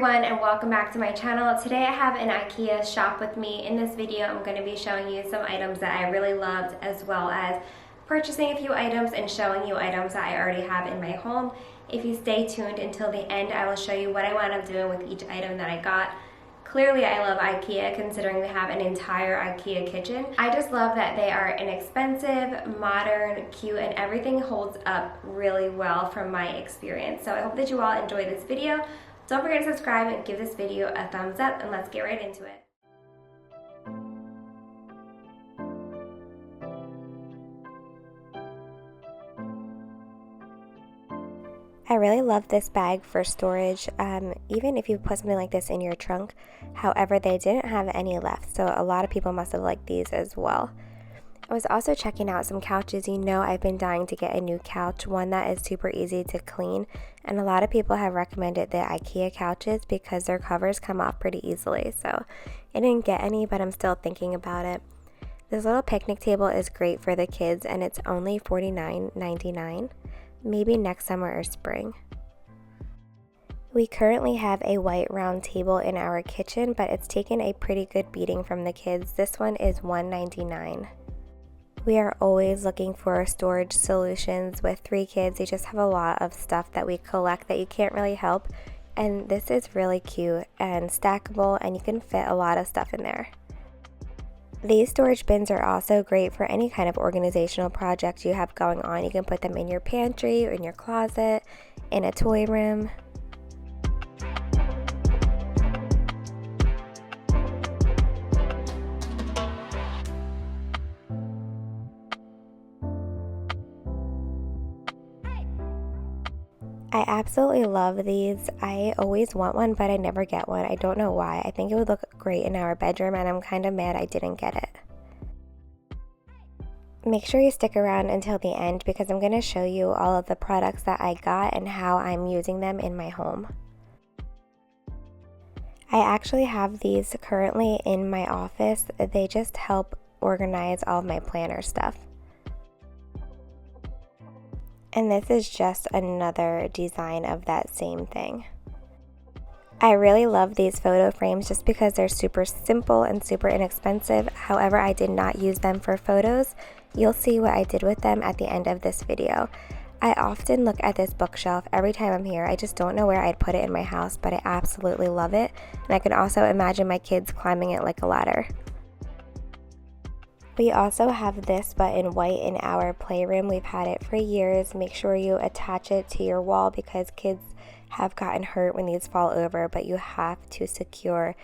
everyone, and welcome back to my channel. Today I have an Ikea shop with me. In this video I'm going to be showing you some items that I really loved, as well as purchasing a few items and showing you items that I already have in my home. If you stay tuned until the end, I will show you what I wound up doing with each item that I got. Clearly I love Ikea, considering we have an entire Ikea kitchen. I just love that they are inexpensive, modern, cute, and everything holds up really well from my experience. So I hope that you all enjoy this video. Don't forget to subscribe and give this video a thumbs up, and let's get right into it. I really love this bag for storage, even if you put something like this in your trunk. However, they didn't have any left, so a lot of people must have liked these as well. I was also checking out some couches. You know, I've been dying to get a new couch, one that is super easy to clean, and a lot of people have recommended the Ikea couches because their covers come off pretty easily. So I didn't get any, but I'm still thinking about it. This little picnic table is great for the kids, and it's only $49.99. Maybe next summer or spring. We currently have a white round table in our kitchen, but it's taken a pretty good beating from the kids. This one is $1.99. We are always looking for storage solutions. With 3 kids, they just have a lot of stuff that we collect that you can't really help, and this is really cute and stackable, and you can fit a lot of stuff in there. These storage bins are also great for any kind of organizational project you have going on. You can put them in your pantry or in your closet, in a toy room. I absolutely love these. I always want one, but I never get one. I don't know why. I think it would look great in our bedroom, and I'm kind of mad I didn't get it. Make sure you stick around until the end because I'm going to show you all of the products that I got and how I'm using them in my home. I actually have these currently in my office. They just help organize all of my planner stuff. And this is just another design of that same thing. I really love these photo frames just because they're super simple and super inexpensive. However, I did not use them for photos. You'll see what I did with them at the end of this video. I often look at this bookshelf every time I'm here. I just don't know where I'd put it in my house, but I absolutely love it. And I can also imagine my kids climbing it like a ladder. We also have this, but in white, in our playroom. We've had it for years. Make sure you attach it to your wall because kids have gotten hurt when these fall over, but you have to secure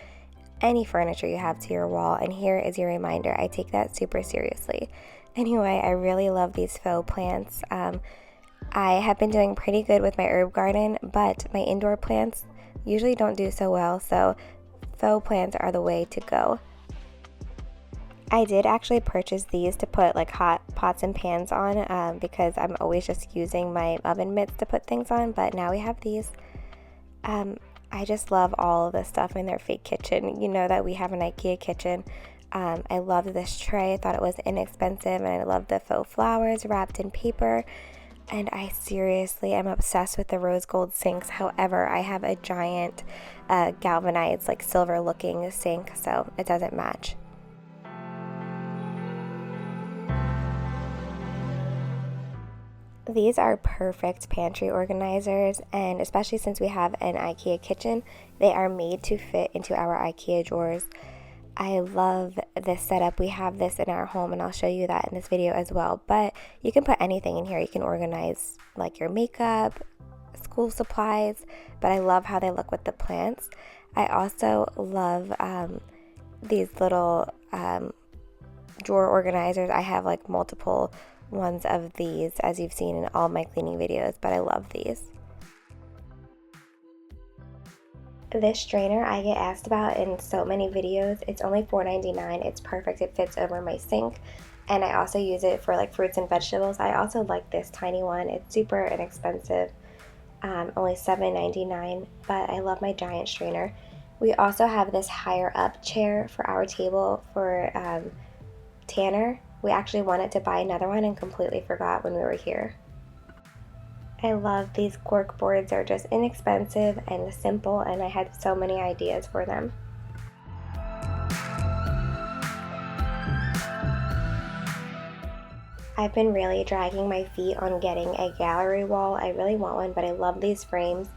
any furniture you have to your wall. And here is your reminder. I take that super seriously. Anyway, I really love these faux plants. I have been doing pretty good with my herb garden, but my indoor plants usually don't do so well, so faux plants are the way to go. I did actually purchase these to put like hot pots and pans on because I'm always just using my oven mitts to put things on, but now we have these. I just love all of the stuff in their fake kitchen. You know that we have an Ikea kitchen. I loved this tray. I thought it was inexpensive, and I love the faux flowers wrapped in paper. And I seriously am obsessed with the rose gold sinks. However, I have a giant galvanized, like silver looking sink, so it doesn't match. These are perfect pantry organizers, and especially since we have an Ikea kitchen, they are made to fit into our Ikea drawers. I love this setup. We have this in our home, and I'll show you that in this video as well. But you can put anything in here. You can organize like your makeup, school supplies, but I love how they look with the plants. I also love these little drawer organizers. I have like multiple ones of these, as you've seen in all my cleaning videos, but I love these. This strainer I get asked about in so many videos. It's only $4.99. It's perfect. It fits over my sink, and I also use it for like fruits and vegetables. I also like this tiny one. It's super inexpensive, only $7.99, but I love my giant strainer. We also have this higher up chair for our table for Tanner. We actually wanted to buy another one and completely forgot when we were here. I love these cork boards. They're just inexpensive and simple, and I had so many ideas for them. I've been really dragging my feet on getting a gallery wall. I really want one, but I love these frames.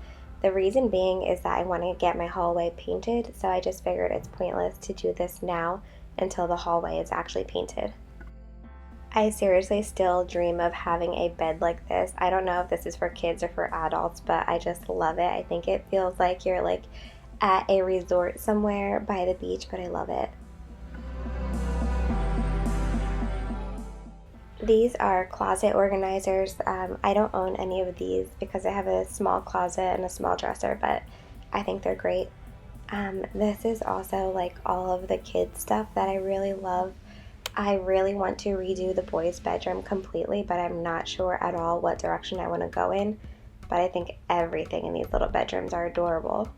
The reason being is that I want to get my hallway painted, so I just figured it's pointless to do this now until the hallway is actually painted. I seriously still dream of having a bed like this. I don't know if this is for kids or for adults, but I just love it. I think it feels like you're like at a resort somewhere by the beach, but I love it. These are closet organizers. I don't own any of these because I have a small closet and a small dresser, but I think they're great. This is also like all of the kids stuff that I really love. I really want to redo the boys' bedroom completely, but I'm not sure at all what direction I want to go in. But I think everything in these little bedrooms are adorable.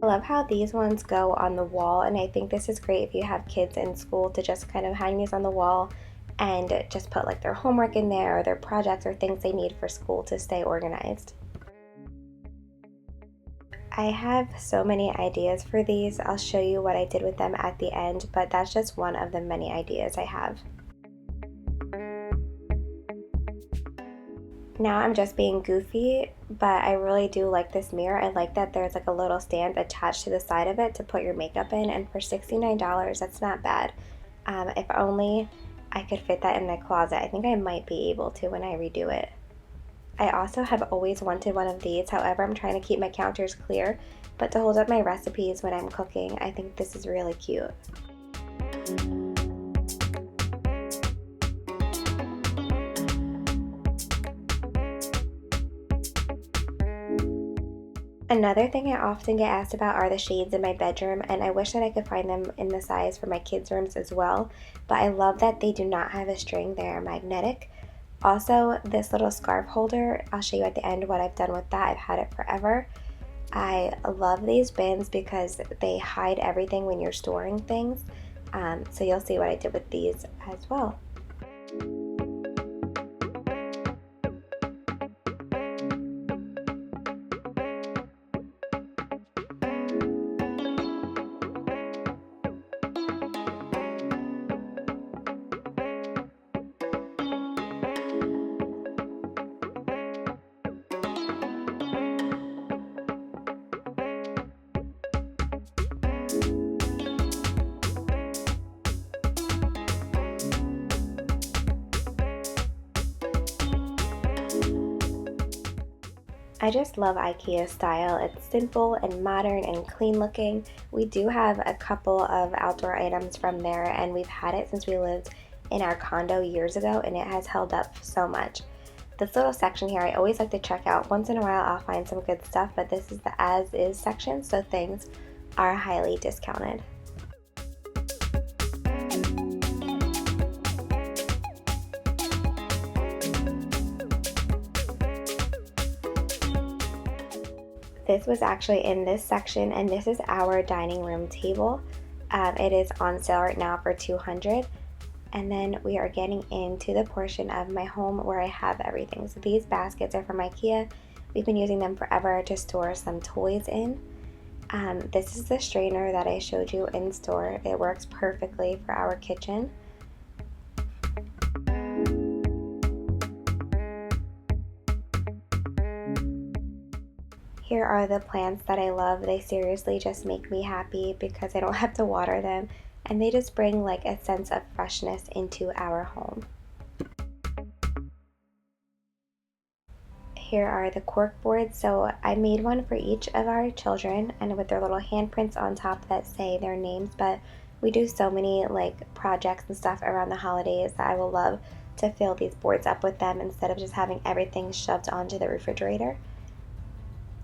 I love how these ones go on the wall, and I think this is great if you have kids in school to just kind of hang these on the wall and just put like their homework in there or their projects or things they need for school to stay organized. I have so many ideas for these. I'll show you what I did with them at the end, but that's just one of the many ideas I have. Now I'm just being goofy, but I really do like this mirror. I like that there's like a little stand attached to the side of it to put your makeup in, and for $69, that's not bad. If only I could fit that in my closet. I think I might be able to when I redo it. I also have always wanted one of these, however I'm trying to keep my counters clear, but to hold up my recipes when I'm cooking, I think this is really cute. Another thing I often get asked about are the shades in my bedroom, and I wish that I could find them in the size for my kids' rooms as well, but I love that they do not have a string, they are magnetic. Also, this little scarf holder, I'll show you at the end what I've done with that. I've had it forever. I love these bins because they hide everything when you're storing things, so you'll see what I did with these as well. I just love Ikea style. It's simple and modern and clean looking. We do have a couple of outdoor items from there, and we've had it since we lived in our condo years ago, and it has held up so much. This little section here I always like to check out. Once in a while I'll find some good stuff, but this is the as is section, so things are highly discounted. This was actually in this section, and this is our dining room table. It is on sale right now for $200. And then we are getting into the portion of my home where I have everything. So these baskets are from Ikea. We've been using them forever to store some toys in. This is the strainer that I showed you in store. It works perfectly for our kitchen. Here are the plants that I love. They seriously just make me happy because I don't have to water them, and they just bring like a sense of freshness into our home. Here are the cork boards. So I made one for each of our children, and with their little handprints on top that say their names, but we do so many like projects and stuff around the holidays that I will love to fill these boards up with them instead of just having everything shoved onto the refrigerator.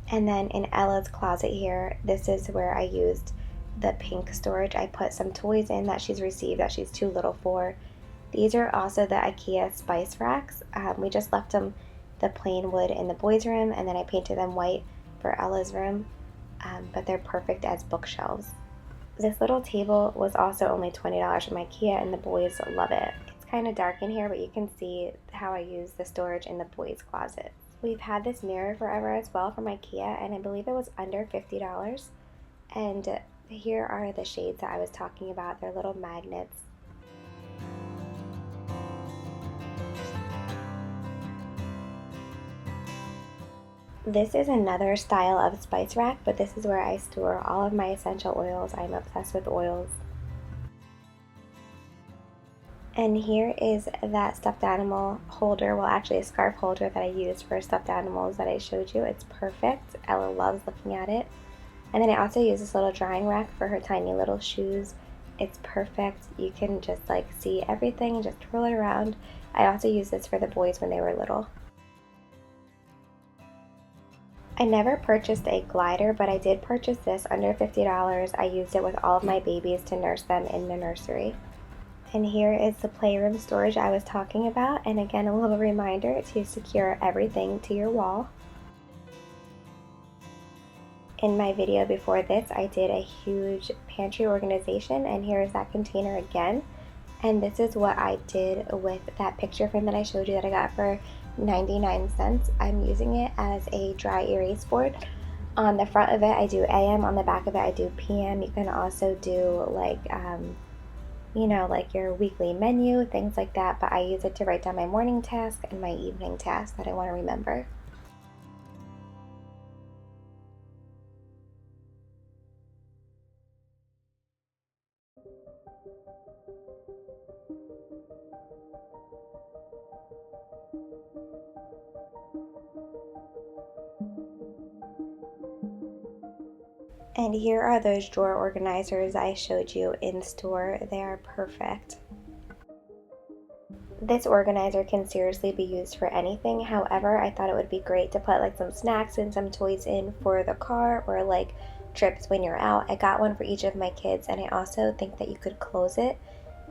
And then in Ella's closet here, this is where I used the pink storage. I put some toys in that she's received that she's too little for, These are also the Ikea spice racks. We just left them the plain wood in the boys' room, and then I painted them white for Ella's room, but they're perfect as bookshelves. This little table was also only $20 from Ikea, and the boys love it. It's kind of dark in here, but you can see how I use the storage in the boys' closet. We've had this mirror forever as well from Ikea, and I believe it was under $50. And here are the shades that I was talking about. They're little magnets. This is another style of spice rack, but this is where I store all of my essential oils. I'm obsessed with oils. And here is that stuffed animal holder, well actually a scarf holder that I use for stuffed animals that I showed you. It's perfect. Ella loves looking at it. And then I also use this little drying rack for her tiny little shoes. It's perfect. You can just like see everything and just twirl it around. I also use this for the boys when they were little. I never purchased a glider, but I did purchase this under $50. I used it with all of my babies to nurse them in the nursery. And here is the playroom storage I was talking about, and again a little reminder to secure everything to your wall. In my video before this, I did a huge pantry organization, and here's that container again. And this is what I did with that picture frame that I showed you that I got for 99 cents. I'm using it as a dry erase board. On the front of it I do AM, on the back of it I do PM. You can also do like you know, like your weekly menu, things like that, but I use it to write down my morning task and my evening task that I want to remember. And here are those drawer organizers I showed you in store. They are perfect. This organizer can seriously be used for anything. However, I thought it would be great to put like some snacks and some toys in for the car or like trips when you're out. I got one for each of my kids, and I also think that you could close it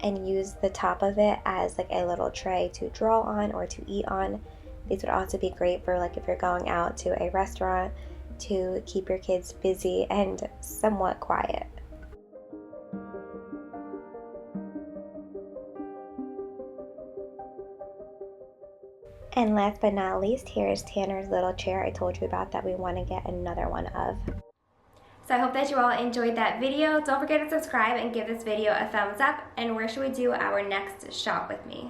and use the top of it as like a little tray to draw on or to eat on. These would also be great for like if you're going out to a restaurant to keep your kids busy and somewhat quiet. And last but not least, here's Tanner's little chair I told you about that we want to get another one of. So I hope that you all enjoyed that video. Don't forget to subscribe and give this video a thumbs up. And where should we do our next shop with me?